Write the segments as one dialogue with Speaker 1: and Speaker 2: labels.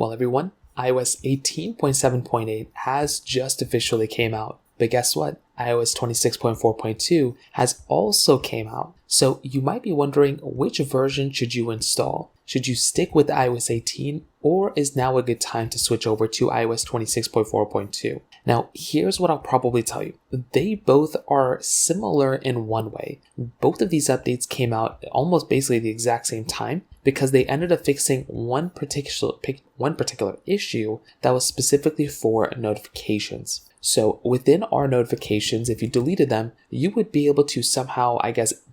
Speaker 1: Well, everyone, iOS 18.7.8 has just officially came out. But guess what? iOS 26.4.2 has also came out. So you might be wondering, which version should you install? Should you stick with iOS 18, or is now a good time to switch over to iOS 26.4.2? Now, here's what I'll probably tell you. They both are similar in one way. Both of these updates came out almost basically the exact same time because they ended up fixing one particular issue that was specifically for notifications. So within our notifications, if you deleted them, you would be able to somehow,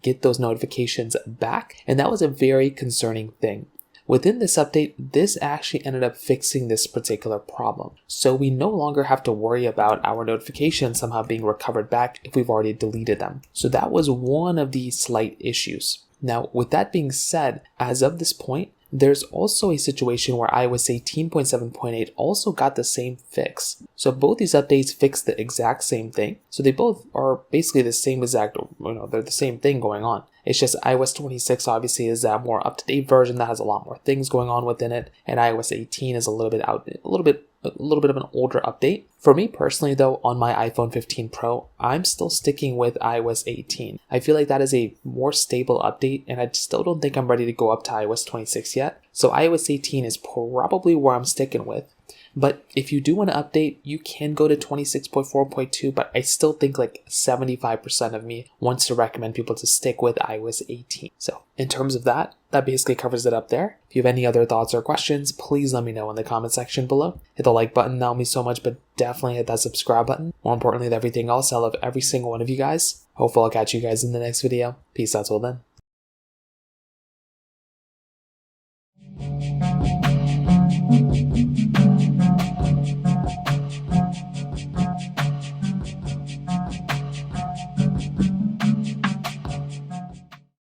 Speaker 1: get those notifications back. And that was a very concerning thing. Within this update, this actually ended up fixing this particular problem. So we no longer have to worry about our notifications somehow being recovered back if we've already deleted them. So that was one of the slight issues. Now, with that being said, as of this point, there's also a situation where iOS 18.7.8 also got the same fix. So both these updates fix the exact same thing. So they both are basically the same they're the same thing going on. It's just iOS 26 obviously is a more up-to-date version that has a lot more things going on within it, and iOS 18 is a little bit of an older update. For me personally though, on my iPhone 15 Pro, I'm still sticking with iOS 18. I feel like that is a more stable update, and I still don't think I'm ready to go up to iOS 26 yet. So iOS 18 is probably where I'm sticking with. But if you do want to update, you can go to 26.4.2, but I still think like 75% of me wants to recommend people to stick with iOS 18. So in terms of that basically covers it up there. If you have any other thoughts or questions, please let me know in the comment section below. Hit the like button, that will mean so much, but definitely hit that subscribe button. More importantly than everything else, I love every single one of you guys. Hopefully I'll catch you guys in the next video. Peace out till then.